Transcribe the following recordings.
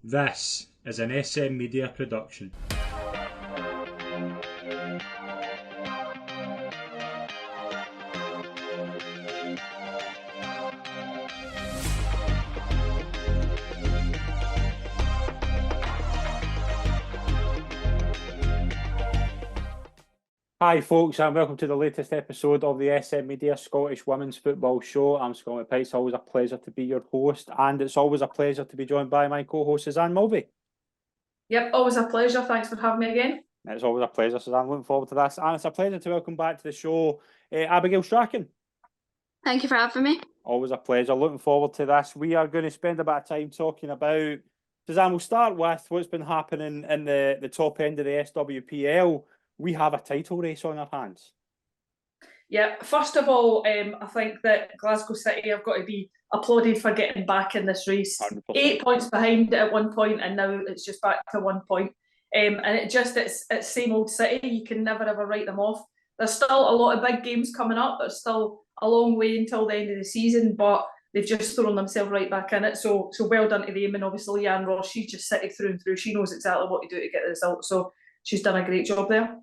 This is an SM Media production. Hi folks, and welcome to the latest episode of the SM Media Scottish Women's Football Show. I'm Scott McPike. It's always a pleasure to be your host, and it's always a pleasure to be joined by my co-host Suzanne Mulvey. Yep, always a pleasure. Thanks for having me again. It's always a pleasure, Suzanne. Looking forward to this, and it's a pleasure to welcome back to the show Abigail Strachan. Thank you for having me. Always a pleasure. Looking forward to this. We are going to spend a bit of time talking about, Suzanne, we'll start with what's been happening in the top end of the SWPL. We have a title race on our hands. Yeah, first of all, I think that Glasgow City have got to be applauded for getting back in this race. 100%. 8 points behind at one point, and now it's just back to 1 point. And it's same old City. You can never ever write them off. There's still a lot of big games coming up. There's still a long way until the end of the season, but they've just thrown themselves right back in it. So well done to them. And obviously, Leanne Ross, she's just City through and through. She knows exactly what to do to get the result. So she's done a great job there.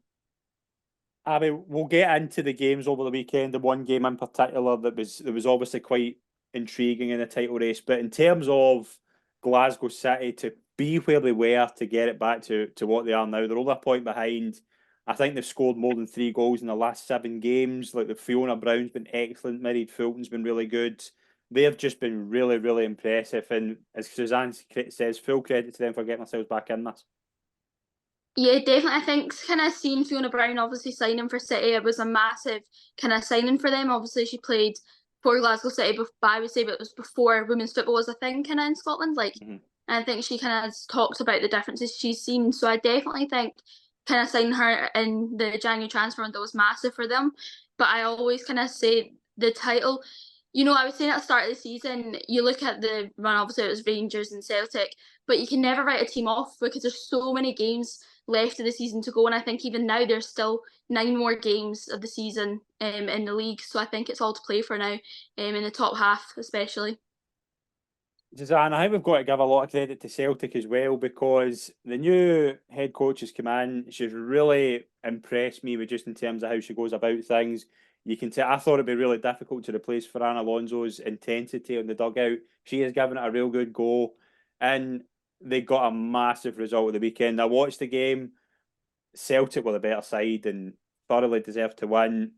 Abby, we'll get into the games over the weekend. The one game in particular that was obviously quite intriguing in the title race. But in terms of Glasgow City to be where they were, to get it back to what they are now, they're over a point behind. I think they've scored more than 3 goals in the last 7 games. Like the Fiona Brown's been excellent. Mary Fulton's been really good. They've just been really, really impressive. And as Suzanne says, full credit to them for getting themselves back in this. Yeah, definitely. I think kind of seeing Fiona Brown obviously signing for City, it was a massive kind of signing for them. Obviously, she played for Glasgow City, but I would say it was before women's football was a thing kind of in Scotland. And I think she kind of talks about the differences she's seen. So I definitely think kind of signing her in the January transfer window was massive for them. But I always kind of say the title, I was saying at the start of the season, you look at the run, obviously it was Rangers and Celtic, but you can never write a team off because there's so many games left of the season to go, and I think even now there's still 9 more games of the season in the league, so I think it's all to play for now, in the top half especially. Suzanne, I think we've got to give a lot of credit to Celtic as well, because the new head coach has come in. She's really impressed me with just in terms of how she goes about things. You can tell, I thought it'd be really difficult to replace Fran Alonso's intensity on the dugout. She has given it a real good go, and they got a massive result at the weekend. I watched the game. Celtic were the better side and thoroughly deserved to win.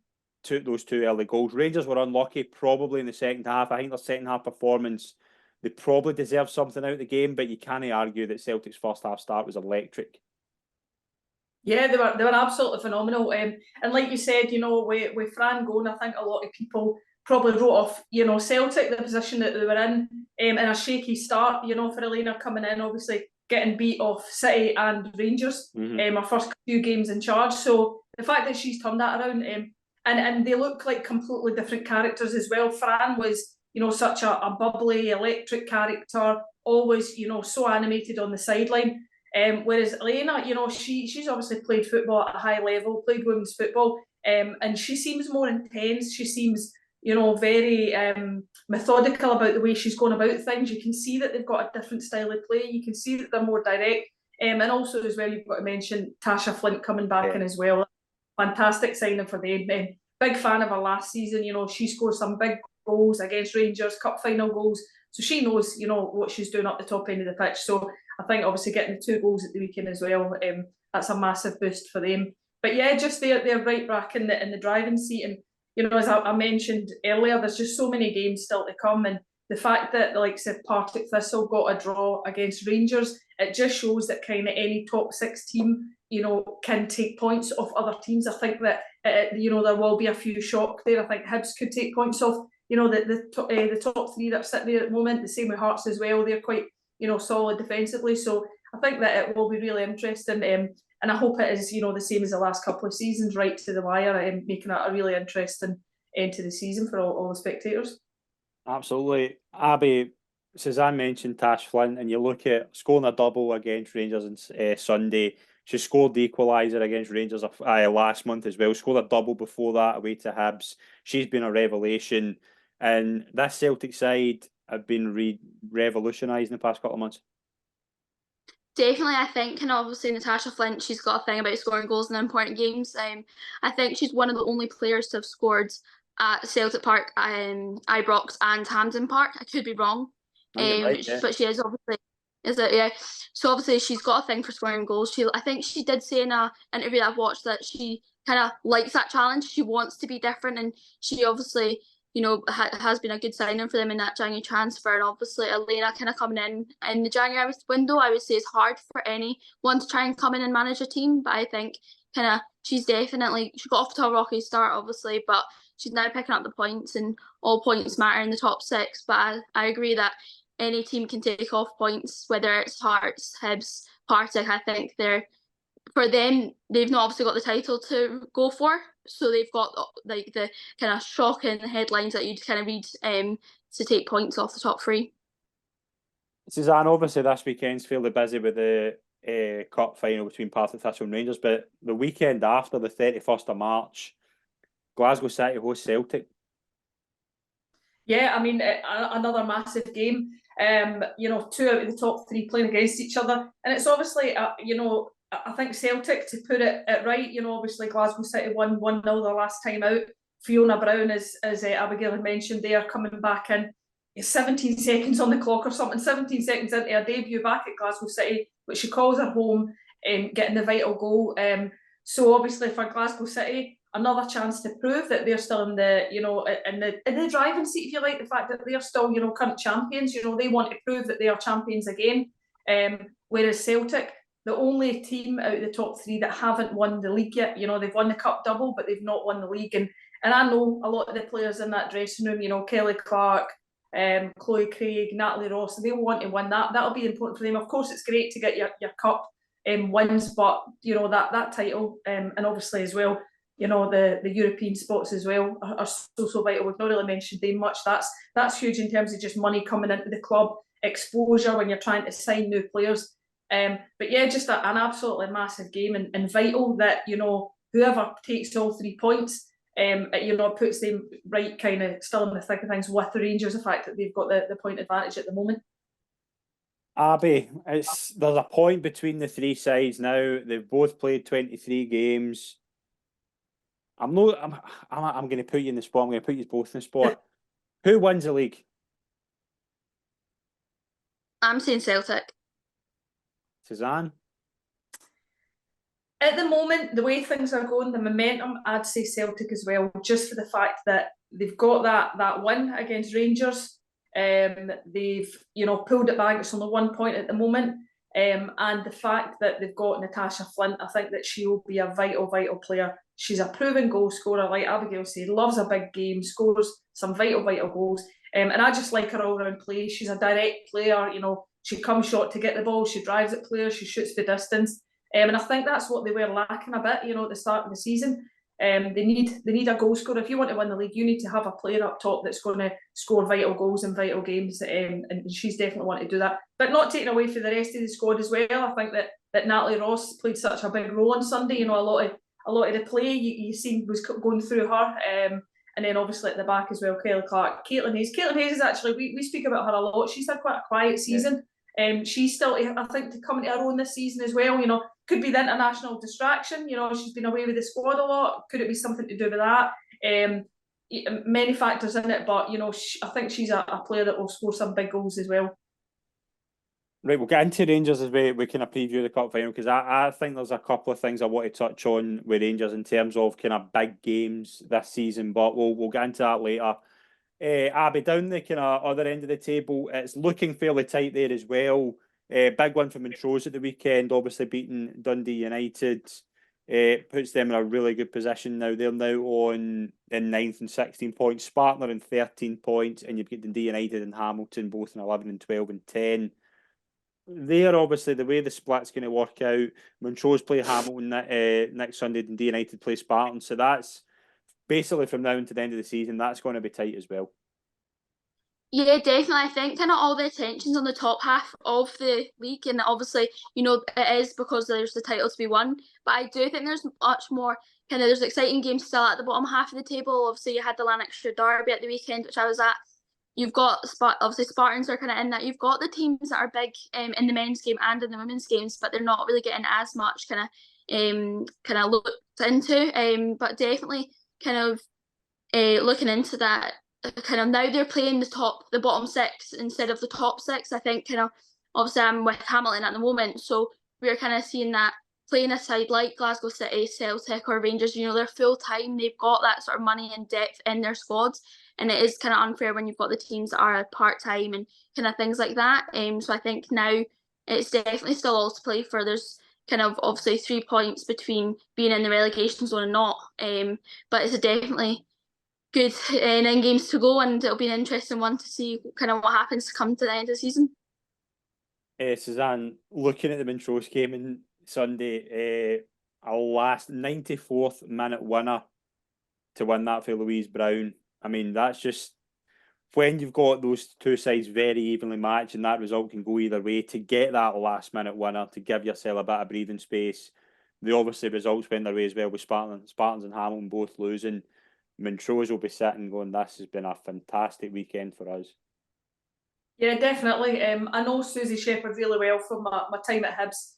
Took those 2 early goals. Rangers were unlucky, probably in the second half. I think their second half performance, they probably deserved something out of the game, but you can't argue that Celtic's first half start was electric. Yeah, they were absolutely phenomenal. And like you said, with Fran going, I think a lot of people probably wrote off, Celtic, the position that they were in a shaky start, for Elena coming in, obviously getting beat off City and Rangers, our first few games in charge. So the fact that she's turned that around, and they look like completely different characters as well. Fran was, such a bubbly, electric character, always, so animated on the sideline. Whereas Elena, she's obviously played football at a high level, played women's football, and she seems more intense. She seems, very methodical about the way she's going about things. You can see that they've got a different style of play. You can see that they're more direct. And also as well, you've got to mention Tasha Flint coming back in as well. Fantastic signing for them. Big fan of her last season. She scored some big goals against Rangers, cup final goals. So she knows, what she's doing up the top end of the pitch. So I think obviously getting the 2 goals at the weekend as well, that's a massive boost for them. But yeah, just they're right back in the driving seat. And, as I mentioned earlier, there's just so many games still to come. And the fact that the likes of Partick Thistle got a draw against Rangers, it just shows that kind of any top 6 team, can take points off other teams. I think that, there will be a few shock there. I think Hibs could take points off, the top 3 that are sitting there at the moment. The same with Hearts as well. They're quite, solid defensively. So I think that it will be really interesting. And I hope it is, the same as the last couple of seasons, right to the wire, and making it a really interesting end to the season for all the spectators. Absolutely. Abby, Suzanne mentioned Tash Flint, and you look at scoring a double against Rangers on Sunday. She scored the equaliser against Rangers last month as well. Scored a double before that away to Hibs. She's been a revelation. And this Celtic side have been revolutionised in the past couple of months. Definitely, I think, and obviously Natasha Flint, she's got a thing about scoring goals in important games. I think she's one of the only players to have scored at Celtic Park, Ibrox and Hampden Park. I could be wrong, I think you're right, yeah. but she is obviously, is it? Yeah. So obviously she's got a thing for scoring goals. I think she did say in a interview that I've watched that she kind of likes that challenge. She wants to be different, and she obviously, has been a good signing for them in that January transfer. And obviously Elena kind of coming in the January window, I would say it's hard for anyone to try and come in and manage a team. But I think kind of she got off to a rocky start, obviously, but she's now picking up the points, and all points matter in the top 6. But I agree that any team can take off points, whether it's Hearts, Hibs, Partick. I think for them, they've not obviously got the title to go for, so they've got like the kind of shocking headlines that you'd kind of read to take points off the top 3. Suzanne, obviously this weekend's fairly busy with the cup final between Partick Thistle and Rangers, but the weekend after, the 31st of March, Glasgow City host Celtic. Yeah, I mean, another massive game. 2 out of the top 3 playing against each other, and it's obviously, I think Celtic, to put it right, obviously Glasgow City won 1-0 the last time out. Fiona Brown, as Abigail had mentioned, they are coming back in 17 seconds on the clock or something, 17 seconds into her debut back at Glasgow City, which she calls her home, getting the vital goal. So obviously for Glasgow City, another chance to prove that they're still in the, in the driving seat, if you like, the fact that they're still, current champions. They want to prove that they are champions again. Whereas Celtic, the only team out of the top 3 that haven't won the league yet. They've won the cup double, but they've not won the league. And I know a lot of the players in that dressing room, Kelly Clark, Chloe Craig, Natalie Ross, they'll want to win that. That'll be important for them. Of course, it's great to get your cup wins, but that title, and obviously as well, the European spots as well are so vital. We've not really mentioned them much. That's huge in terms of just money coming into the club, exposure when you're trying to sign new players. But yeah, just an absolutely massive game, and vital that whoever takes all 3 points, puts them right kind of still in the thick of things with the Rangers. The fact that they've got the point advantage at the moment. Abby, there's a point between the 3 sides now. They've both played 23 games. I'm going to put you in the spot. I'm going to put you both in the spot. Who wins the league? I'm saying Celtic. Suzanne? At the moment, the way things are going, the momentum, I'd say Celtic as well, just for the fact that they've got that win against Rangers. They've pulled it back. It's only 1 point at the moment. And the fact that they've got Natasha Flint, I think that she will be a vital player. She's a proven goal scorer, like Abigail said, loves a big game, scores some vital goals. And I just like her all-round play. She's a direct player, she comes short to get the ball, she drives at players, she shoots the distance. And I think that's what they were lacking a bit, at the start of the season. They need a goal scorer. If you want to win the league, you need to have a player up top that's going to score vital goals in vital games, and she's definitely wanting to do that. But not taking away from the rest of the squad as well. I think that Natalie Ross played such a big role on Sunday. A lot of the play you seen was going through her. And then obviously at the back as well, Kelly Clark, Caitlin Hayes. Caitlin Hayes is actually, we speak about her a lot. She's had quite a quiet season. She's still, I think, to come into her own this season as well. Could be the international distraction. She's been away with the squad a lot. Could it be something to do with that? Many factors in it, but I think she's a player that will score some big goals as well. Right, we'll get into Rangers as we kind of preview the cup final, because I think there's a couple of things I want to touch on with Rangers in terms of kind of big games this season, but we'll get into that later. Abby, down the kind of other end of the table, it's looking fairly tight there as well. Big one for Montrose at the weekend, obviously beating Dundee United. Puts them in a really good position now. They're now in 9th and 16 points. Spartan are in 13 points, and you've got Dundee United and Hamilton both in 11 and 12 and 10. There, obviously, the way the split's going to work out, Montrose play Hamilton next Sunday, Dundee United play Spartan. So that's basically from now until the end of the season, that's going to be tight as well. Yeah, definitely. I think kind of all the attention's on the top half of the league, and obviously, it is because there's the title to be won. But I do think there's much more there's exciting games still at the bottom half of the table. Obviously, you had the Lanarkshire Derby at the weekend, which I was at. you've got obviously Spartans are kind of in that. You've got the teams that are big in the men's game and in the women's games, but they're not really getting as much kind of looked into. But definitely kind of looking into that. Kind of now they're playing the bottom six instead of the top six. I think kind of obviously I'm with Hamilton at the moment, so we're kind of seeing that playing a side like Glasgow City, Celtic or Rangers, you know, they're full time. They've got that sort of money and depth in their squads, and it is kind of unfair when you've got the teams that are part time and kind of things like that. So I think now it's definitely still all to play for. There's kind of obviously 3 points between being in the relegation zone and not. But it's definitely good 9 games to go, and it'll be an interesting one to see kind of what happens to come to the end of the season. Suzanne, looking at the Montrose game on Sunday, a last 94th minute winner to win that for Louise Brown. I mean, that's just when you've got those two sides very evenly matched and that result can go either way, to get that last minute winner, to give yourself a bit of breathing space. The obviously results went their way as well with Spartans and Hamilton both losing. Montrose will be sitting going, this has been a fantastic weekend for us. Yeah, definitely. I know Susie Shepherd really well from my time at Hibs.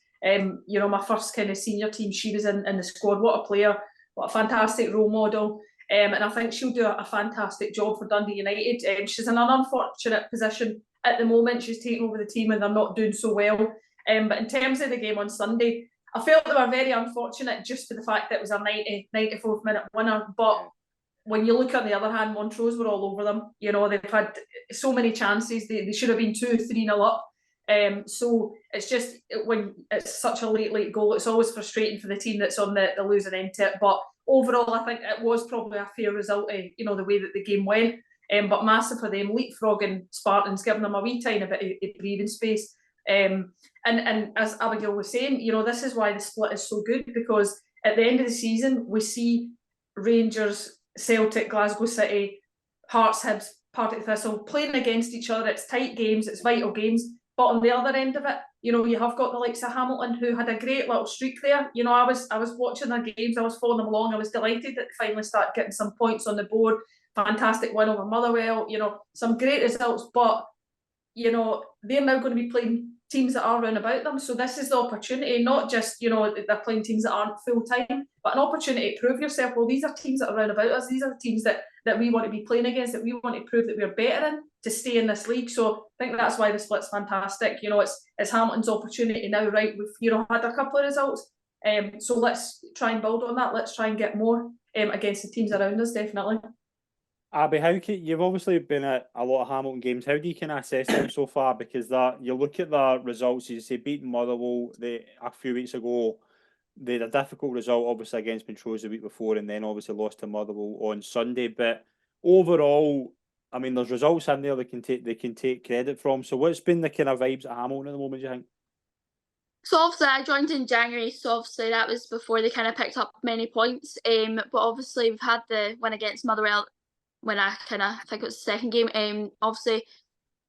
You know, my first kind of senior team, she was in the squad. What a player, what a fantastic role model. And I think she'll do a fantastic job for Dundee United. She's in an unfortunate position at the moment. She's taken over the team and they're not doing so well. But in terms of the game on Sunday, I felt they were very unfortunate just for the fact that it was a 94th minute winner. But when you look on the other hand, Montrose were all over them. You know, they've had so many chances. They should have been 2-3-0 up. So it's just when it's such a late goal, it's always frustrating for the team that's on the losing end to it. But overall, I think it was probably a fair result, you know, the way that the game went. But massive for them, leapfrogging Spartans, giving them a wee tiny bit of breathing space. And as Abigail was saying, you know, this is why the split is so good, because at the end of the season, we see Rangers, Celtic, Glasgow City, Hearts, Hibs, Partick Thistle playing against each other. It's tight games, it's vital games. But on the other end of it, you know, you have got the likes of Hamilton, who had a great little streak there. You know, I was watching their games, I was following them along. I was delighted that they finally started getting some points on the board. Fantastic win over Motherwell. You know, some great results. But, you know, they're now going to be playing teams that are round about them. So this is the opportunity, not just, you know, they're playing teams that aren't full time, but an opportunity to prove yourself. Well, these are teams that are round about us. These are teams that we want to be playing against, that we want to prove that we're better in to stay in this league. So I think that's why the split's fantastic. You know, it's Hamilton's opportunity now, right? We've, you know, had a couple of results. So let's try and build on that. Let's try and get more against the teams around us, definitely. Abby, you've obviously been at a lot of Hamilton games. How do you kind of assess them so far? Because that you look at the results, you say beating Motherwell a few weeks ago, they had a difficult result obviously against Montrose the week before, and then obviously lost to Motherwell on Sunday. But overall, I mean, there's results in there they can take credit from. So what's been the kind of vibes at Hamilton at the moment, do you think? So obviously I joined in January, so obviously that was before they kind of picked up many points. But obviously we've had the win against Motherwell when I think it was the second game. Obviously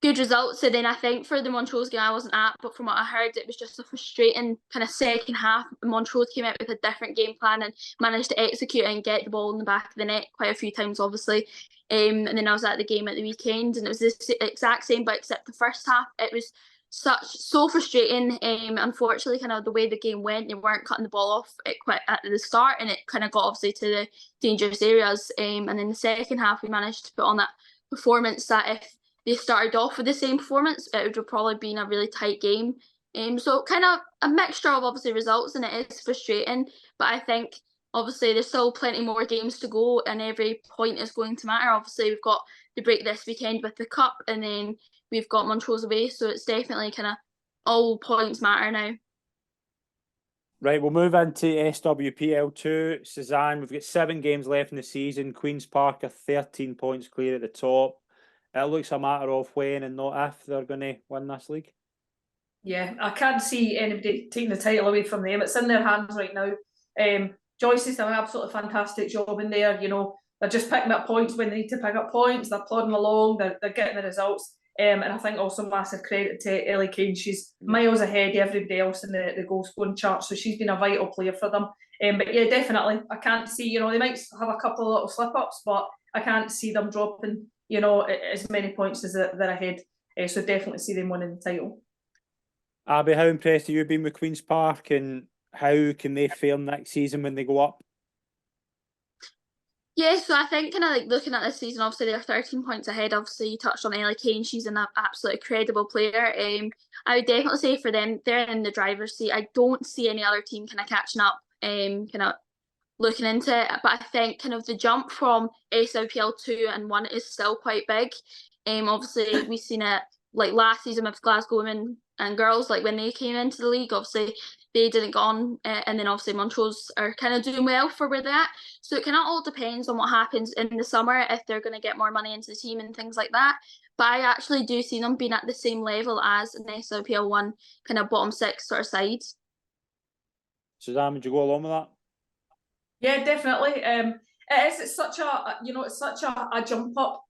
good results. And then I think for the Montrose game I wasn't at, but from what I heard, it was just a frustrating kind of second half. Montrose came out with a different game plan and managed to execute and get the ball in the back of the net quite a few times, obviously. And then I was at the game at the weekend, and it was the exact same, but except the first half, it was so frustrating. Unfortunately, kind of the way the game went, they weren't cutting the ball off quite at the start, and it kind of got obviously to the dangerous areas. And then the second half, we managed to put on that performance that if they started off with the same performance, it would have probably been a really tight game. So kind of a mixture of obviously results, and it is frustrating. But I think obviously there's still plenty more games to go, and every point is going to matter. Obviously we've got the break this weekend with the cup, and then we've got Montrose away. So it's definitely kind of all points matter now. Right, we'll move into SWPL 2. Suzanne, we've got 7 games left in the season. Queen's Park are 13 points clear at the top. It looks a matter of when and not if they're going to win this league. Yeah, I can't see anybody taking the title away from them. It's in their hands right now. Joyce has done an absolutely fantastic job in there. You know, they're just picking up points when they need to pick up points. They're plodding along. They're getting the results. And I think also massive credit to Ellie Kane. She's miles ahead of everybody else in the goal scoring chart. So she's been a vital player for them. But yeah, definitely. I can't see, you know, they might have a couple of little slip ups, but I can't see them dropping as many points as they're ahead. So definitely see them winning the title. Abby, how impressed have you been with Queen's Park, and how can they fare next season when they go up? Yeah, so I think kind of like looking at this season, obviously they're 13 points ahead. Obviously, you touched on Ellie Kane; she's an absolutely credible player. I would definitely say for them, they're in the driver's seat. I don't see any other team kind of catching up. Kind of looking into it, but I think kind of the jump from SWPL 2 and 1 is still quite big. Obviously we've seen it like last season with Glasgow women and girls, like when they came into the league, obviously they didn't go on, and then obviously Montrose are kind of doing well for where they're at. So it kind of all depends on what happens in the summer, if they're going to get more money into the team and things like that. But I actually do see them being at the same level as an SWPL 1 kind of bottom 6 sort of side. Suzanne, would you go along with that? Yeah, definitely. It's such a jump up.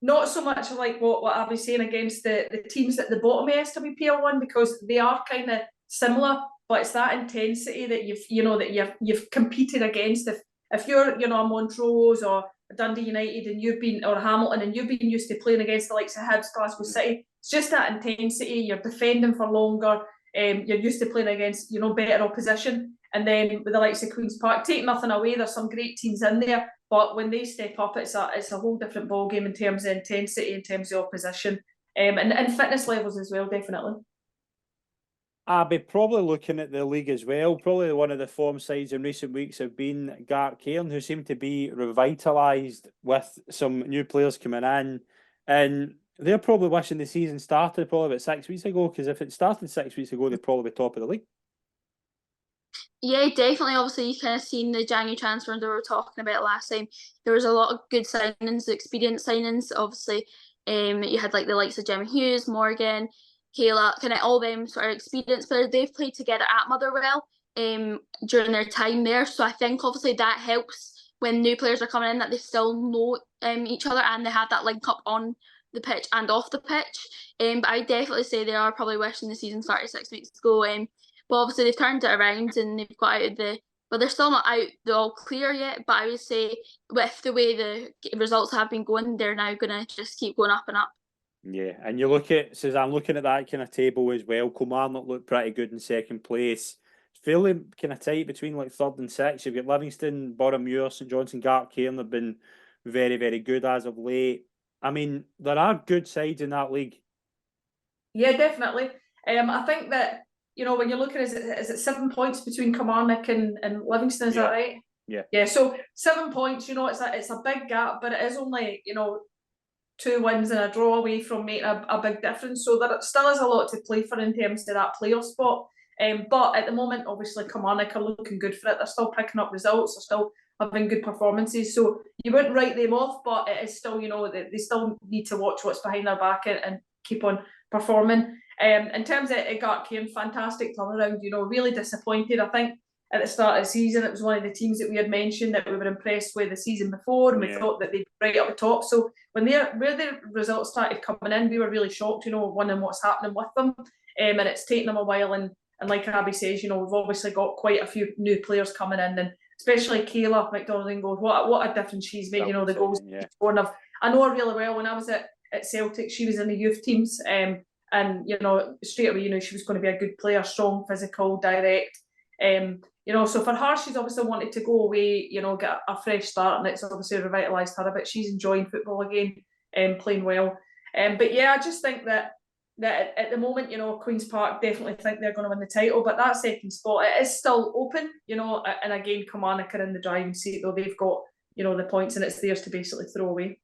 Not so much like what I was saying against the teams at the bottom of SWPL 1, because they are kind of similar, but it's that intensity that you've competed against. If you're a Montrose or Dundee United or Hamilton, and you've been used to playing against the likes of Hibs, Glasgow City, it's just that intensity. You're defending for longer. You're used to playing against better opposition. And then with the likes of Queen's Park, take nothing away, there's some great teams in there, but when they step up, it's a whole different ballgame in terms of intensity, in terms of opposition, and fitness levels as well, definitely. I'll be probably looking at the league as well. Probably one of the form sides in recent weeks have been Gartcairn, who seem to be revitalised with some new players coming in. And they're probably wishing the season started probably about 6 weeks ago, because if it started 6 weeks ago, they'd probably be top of the league. Yeah, definitely. Obviously, you kind of seen the January transfers that we were talking about last time. There was a lot of good signings, experienced signings. Obviously, you had like the likes of Jimmy Hughes, Morgan, Kayla, kind of all them sort of experienced players. They've played together at Motherwell during their time there. So I think obviously that helps when new players are coming in, that they still know each other and they have that link up on the pitch and off the pitch. But I definitely say they are probably wishing the season started 6 weeks ago. But obviously they've turned it around and they've got out of but they're still not out the all clear yet. But I would say with the way the results have been going, they're now going to just keep going up and up. Yeah, and you look at, Suzanne, looking at that kind of table as well, Kilmarnock look pretty good in second place. It's fairly kind of tight between like third and sixth. You've got Livingston, Boroughmuir, St Johnstone, Gartcairn have been very, very good as of late. I mean, there are good sides in that league. Yeah, definitely. I think that, when you're looking, is it 7 points between Kilmarnock and Livingston, is that right? Yeah. Yeah, so 7 points, it's a big gap, but it is only, 2 wins and a draw away from making a big difference. So there still is a lot to play for in terms of that playoff spot. But at the moment, obviously, Kilmarnock are looking good for it. They're still picking up results. They're still having good performances. So you wouldn't write them off, but it is still, they still need to watch what's behind their back and keep on performing. In terms of Gartcairn, fantastic turnaround, really disappointed. I think at the start of the season, it was one of the teams that we had mentioned that we were impressed with the season before, and we thought that they'd be right up the top. So when their results started coming in, we were really shocked, wondering what's happening with them. And it's taken them a while. And like Abby says, we've obviously got quite a few new players coming in, and especially Kayla McDonald-Ingold. What a difference she's made, the goals she's scored. I know her really well. When I was at Celtic, she was in the youth teams. And straight away, she was going to be a good player, strong, physical, direct. So for her, she's obviously wanted to go away, get a fresh start, and it's obviously revitalised her a bit. She's enjoying football again, playing well. But yeah, I just think that at the moment, Queen's Park definitely think they're going to win the title, but that second spot, it is still open, and again, Kilmarnock are in the driving seat, though they've got, the points, and it's theirs to basically throw away.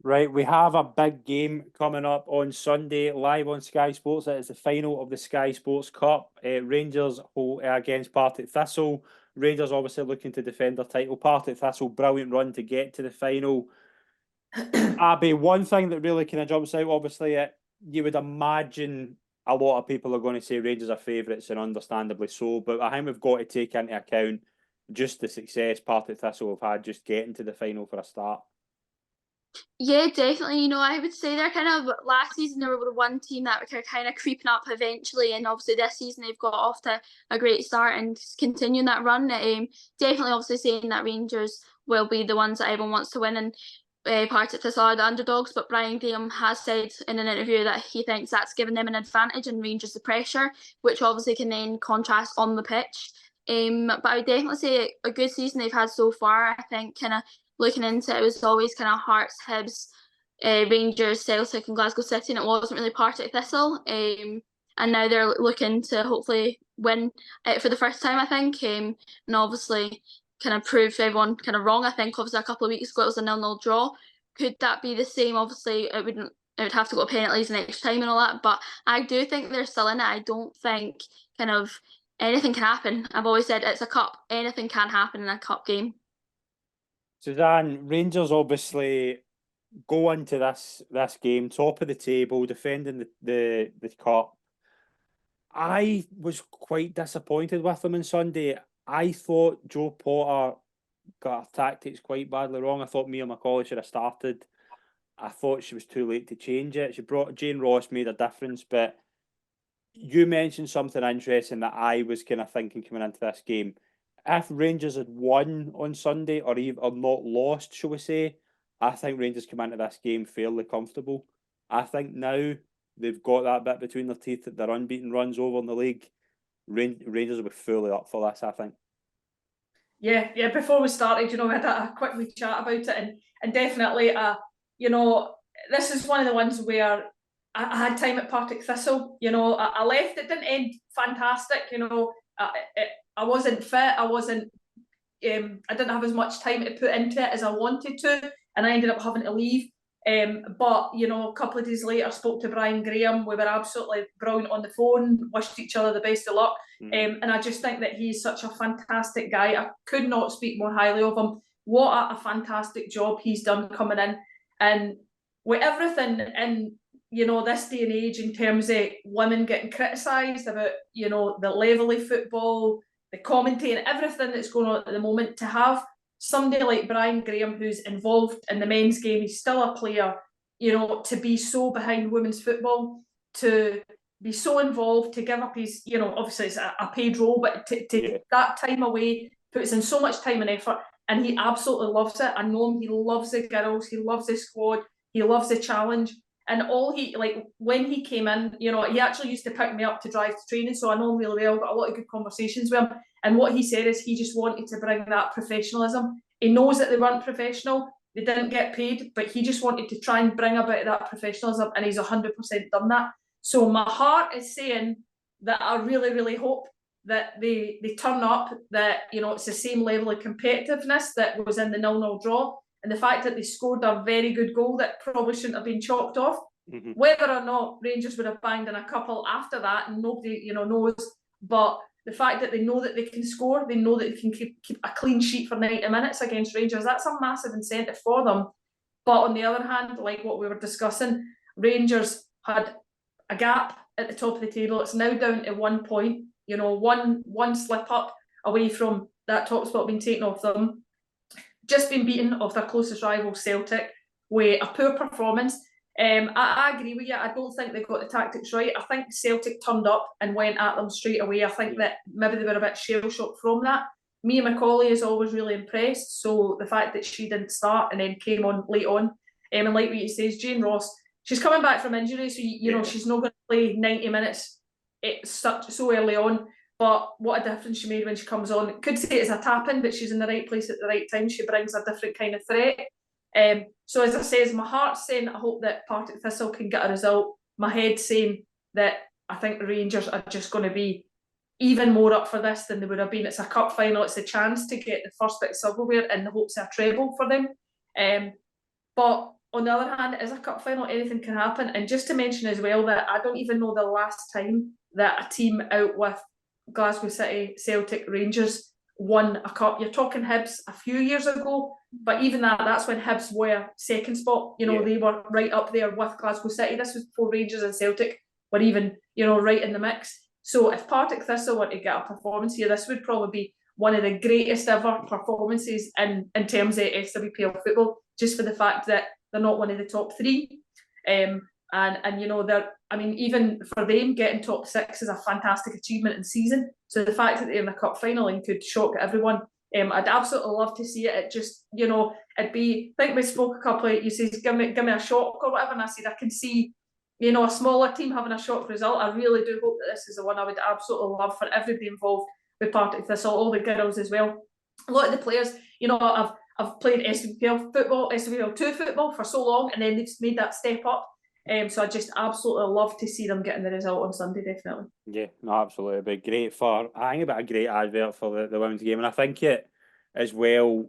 Right, we have a big game coming up on Sunday, live on Sky Sports. It is the final of the Sky Sports Cup. Rangers against Partick Thistle. Rangers obviously looking to defend their title. Partick Thistle, brilliant run to get to the final. Abby, one thing that really kind of jumps out, obviously, you would imagine a lot of people are going to say Rangers are favourites, and understandably so, but I think we've got to take into account just the success Partick Thistle have had just getting to the final for a start. Yeah, definitely. I would say they're kind of, last season they were the one team that were kind of creeping up eventually, and obviously this season they've got off to a great start and continuing that run. Definitely obviously saying that Rangers will be the ones that everyone wants to win, and Partick Thistle are the underdogs, but Brian Graham has said in an interview that he thinks that's given them an advantage and Rangers the pressure, which obviously can then contrast on the pitch. But I would definitely say a good season they've had so far. I think kind of looking into it, it was always kind of Hearts, Hibs, Rangers, Celtic and Glasgow City, and it wasn't really Partick Thistle. And now they're looking to hopefully win it for the first time, I think, and obviously kind of prove everyone kind of wrong. I think obviously a couple of weeks ago it was a 0-0 draw. Could that be the same? Obviously it would have to go to penalties and extra time and all that, but I do think they're still in it. I don't think kind of anything can happen. I've always said it's a cup, anything can happen in a cup game. Suzanne, Rangers obviously go into this game top of the table, defending the cup. I was quite disappointed with them on Sunday. I thought Joe Potter got her tactics quite badly wrong. I thought Mia McCauley should have started. I thought she was too late to change it. She brought Jane Ross, made a difference, but you mentioned something interesting that I was kind of thinking coming into this game. If Rangers had won on Sunday or not lost, shall we say, I think Rangers come into this game fairly comfortable. I think now they've got that bit between their teeth that their unbeaten runs over in the league. Rangers will be fully up for this, I think. Yeah. Before we started, we had a quick wee chat about it, and definitely, this is one of the ones where I had time at Partick Thistle. I left. It didn't end fantastic. I wasn't fit. I didn't have as much time to put into it as I wanted to, and I ended up having to leave. But a couple of days later, I spoke to Brian Graham. We were absolutely brilliant on the phone, wished each other the best of luck. And I just think that he's such a fantastic guy. I could not speak more highly of him. What a fantastic job he's done coming in. And with everything in, this day and age in terms of women getting criticised about, the level of football, the commentating, everything that's going on at the moment, to have somebody like Brian Graham who's involved in the men's game, he's still a player, to be so behind women's football, to be so involved, to give up his, obviously it's a paid role, but to take that time away, puts in so much time and effort, and he absolutely loves it. I know him, he loves the girls, he loves the squad, he loves the challenge. And when he came in, he actually used to pick me up to drive to training, so I know him really well, got a lot of good conversations with him. And what he said is he just wanted to bring that professionalism. He knows that they weren't professional, they didn't get paid, but he just wanted to try and bring about that professionalism, and he's 100% done that. So my heart is saying that I really, really hope that they turn up, that, it's the same level of competitiveness that was in the 0-0 draw. And the fact that they scored a very good goal that probably shouldn't have been chalked off. Whether or not Rangers would have banged in a couple after that, and nobody, knows. But the fact that they know that they can score, they know that they can keep a clean sheet for 90 minutes against Rangers, that's a massive incentive for them. But on the other hand, like what we were discussing, Rangers had a gap at the top of the table. It's now down to 1 point, one slip up away from that top spot being taken off them. Just been beaten off their closest rival, Celtic, with a poor performance. I agree with you. I don't think they got the tactics right. I think Celtic turned up and went at them straight away. I think that maybe they were a bit shell-shocked from that. Mia McCauley is always really impressed, so the fact that she didn't start and then came on late on, and like what you say, Jane Ross, she's coming back from injury, so she's not going to play 90 minutes so early on. But what a difference she made when she comes on. Could say it's a tap-in, but she's in the right place at the right time. She brings a different kind of threat. So as I says, my heart's saying I hope that Partick Thistle can get a result. My head's saying that I think the Rangers are just going to be even more up for this than they would have been. It's a cup final. It's a chance to get the first bit of silverware in the hopes of a treble for them. But on the other hand, it is a cup final. Anything can happen. And just to mention as well that I don't even know the last time that a team out with Glasgow City, Celtic, Rangers won a cup. You're talking Hibs a few years ago, but even that's when Hibs were second spot. They were right up there with Glasgow City. This was before Rangers and Celtic were even, right in the mix. So if Partick Thistle were to get a performance here, this would probably be one of the greatest ever performances in terms of SWPL football, just for the fact that they're not one of the top three. Even for them, getting top six is a fantastic achievement in season. So the fact that they're in a cup final and could shock everyone I'd absolutely love to see it. It just, it'd be, I think we spoke a couple of, you said, give me a shock or whatever, and I said, I can see, a smaller team having a shock result. I really do hope that this is the one I would absolutely love for everybody involved with Partick Thistle, all the girls as well. A lot of the players, I've played SWPL football, SWPL2 football for so long, and then they've made that step up. So I just absolutely love to see them getting the result on Sunday, definitely. Yeah, no, absolutely. It'd be great for, I think it'd be a great advert for the women's game. And I think it as well,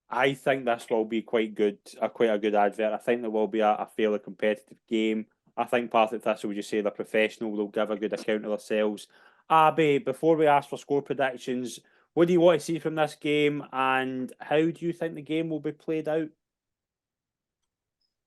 I think this will be quite a good advert. I think there will be a fairly competitive game. I think Partick Thistle, would you say they're professional, they'll give a good account of themselves. Abby, before we ask for score predictions, what do you want to see from this game, and how do you think the game will be played out?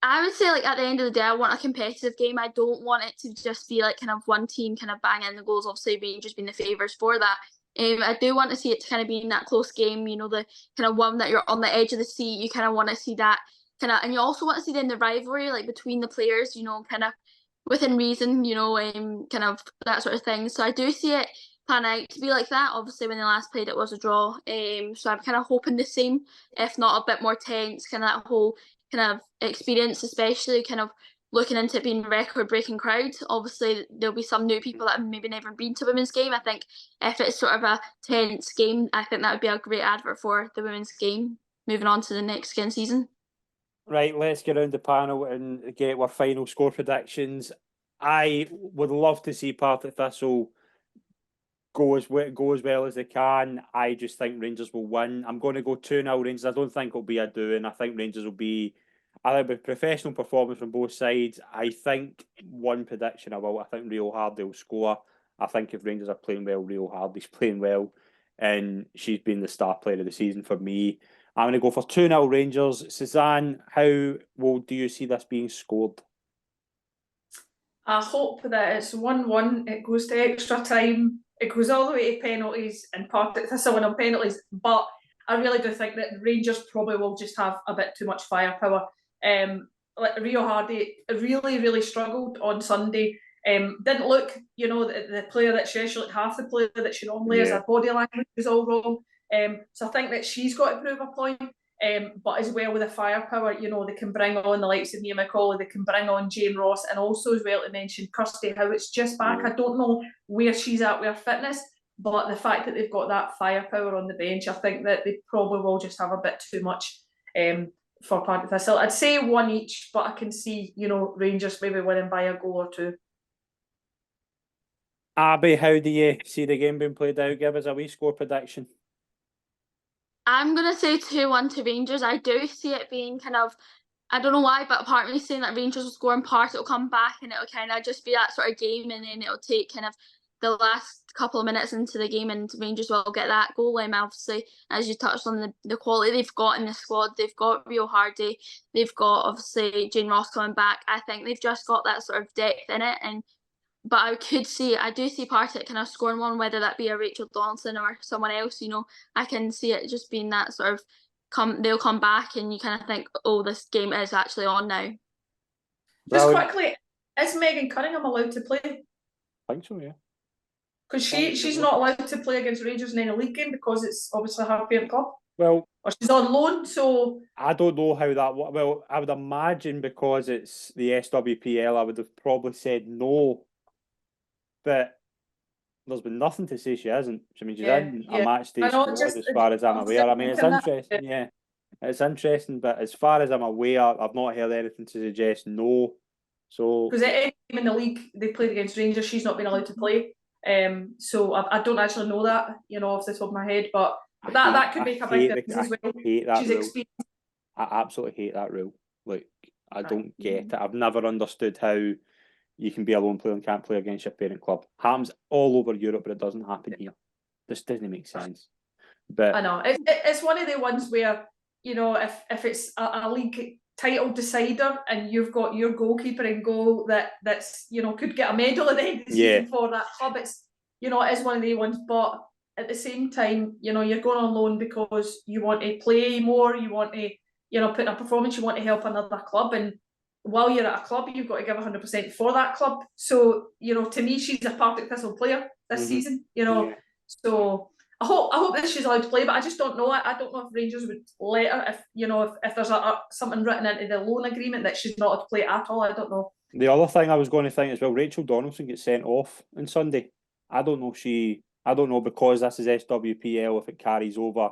I would say, like, at the end of the day, I want a competitive game. I don't want it to just be like kind of one team kind of banging the goals. Obviously, Rangers being the favourites for that. I do want to see it to kind of be in that close game. The kind of one that you're on the edge of the seat. You kind of want to see that kind of, and you also want to see then the rivalry, like between the players. Kind of within reason. Kind of that sort of thing. So I do see it pan out to be like that. Obviously, when they last played, it was a draw. So I'm kind of hoping the same, if not a bit more tense. Kind of that whole kind of experience, especially kind of looking into it being a record-breaking crowd. Obviously, there'll be some new people that have maybe never been to a women's game. I think if it's sort of a tense game, I think that would be a great advert for the women's game, moving on to the next season. Right, let's get around the panel and get our final score predictions. I would love to see Partick Thistle go as well as they can. I just think Rangers will win. I'm going to go 2-0 Rangers. I don't think it'll be a doing. I think Rangers will be a professional performance from both sides. I think one prediction I think Rio Hardy will score. I think if Rangers are playing well, Rio Hardy's playing well, and she's been the star player of the season for me. I'm going to go for 2-0 Rangers. Suzanne, how do you see this being scored? I hope that it's 1-1. It goes to extra time. It goes all the way to penalties, and Partick Thistle win on penalties. But I really do think that Rangers probably will just have a bit too much firepower. Like Rio Hardy really, really struggled on Sunday. Didn't look, the player that she looked half the player that she normally is. Her body language was all wrong. So I think that she's got to prove a point. But as well with the firepower, they can bring on the likes of Mia McCauley, they can bring on Jane Ross, and also as well to mention Kirsty Howitt's just back. I don't know where she's at with her fitness, but the fact that they've got that firepower on the bench, I think that they probably will just have a bit too much for Partick Thistle. I'd say 1 each, but I can see, Rangers maybe winning by a goal or two. Abby, how do you see the game being played out? Give us a wee score prediction. I'm going to say 2-1 to Rangers. I do see it being kind of, I don't know why, but part of me saying that Rangers will score in part, it'll come back and it'll kind of just be that sort of game, and then it'll take kind of the last couple of minutes into the game and Rangers will get that goal. Obviously, as you touched on, the quality they've got in the squad, they've got Rio Hardy, they've got obviously Jane Ross coming back. I think they've just got that sort of depth in it, but I do see Partick kind of scoring one, whether that be a Rachel Donaldson or someone else. I can see it just being that sort of they'll come back and you kind of think, oh, this game is actually on now. Just quickly, is Megan Cunningham allowed to play? I think so, yeah. Because she's not allowed to play against Rangers in any league game because it's obviously her parent club. Well, or she's on loan, so I don't know how that. Well, I would imagine because it's the SWPL, I would have probably said no. But there's been nothing to say she isn't. I mean, she's in a match day squad as far as I'm aware. I mean, it's interesting, yeah. It's interesting, but as far as I'm aware, I've not heard anything to suggest no. So because at any game in the league they played against Rangers, she's not been allowed to play. So I don't actually know that, off the top of my head, but that could make a big difference as well. She's experienced. I absolutely hate that rule. Like, I don't get it. I've never understood how you can be a lone player and can't play against your parent club. Happens all over Europe, but it doesn't happen here. This doesn't make sense. But I know it's one of the ones where if it's a league title decider and you've got your goalkeeper in goal that's could get a medal at the end of the season for that club, it's it is one of the ones. But at the same time, you're going on loan because you want to play more, you want to put in a performance, you want to help another club, and while you're at a club, you've got to give 100% for that club. So, to me, she's a Partick Thistle player this season, So I hope that she's allowed to play, but I just don't know. I don't know if Rangers would let her, if there's something written into the loan agreement that she's not allowed to play at all. I don't know. The other thing I was going to think as well, Rachel Donaldson gets sent off on Sunday. I don't know because this is SWPL if it carries over.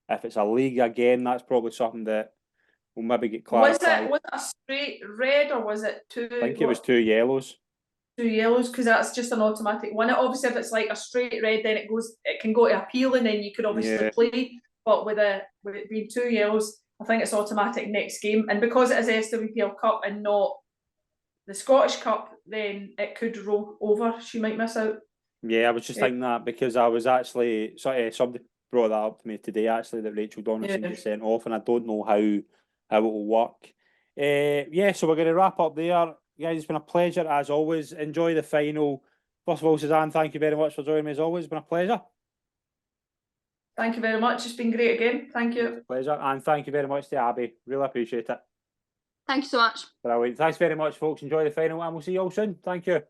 If it's a league again, that's probably something that will maybe get clarified. Was it a straight red or was it two? I think it was 2 yellows. 2 yellows, because that's just an automatic one. Obviously, if it's like a straight red, then it can go to appeal, and then you could obviously play. But with it being 2 yellows, I think it's automatic next game. And because it is SWPL Cup and not the Scottish Cup, then it could roll over. She might miss out. Yeah, I was just thinking that because I was actually somebody brought that up to me today actually, that Rachel Donaldson gets sent off, and I don't know how it will work. So we're going to wrap up there. Guys, it's been a pleasure as always. Enjoy the final. First of all, Suzanne, thank you very much for joining me as always. It's been a pleasure. Thank you very much. It's been great again. Thank you. It's a pleasure. And thank you very much to Abby. Really appreciate it. Thank you so much. Brilliant. Thanks very much, folks. Enjoy the final, and we'll see you all soon. Thank you.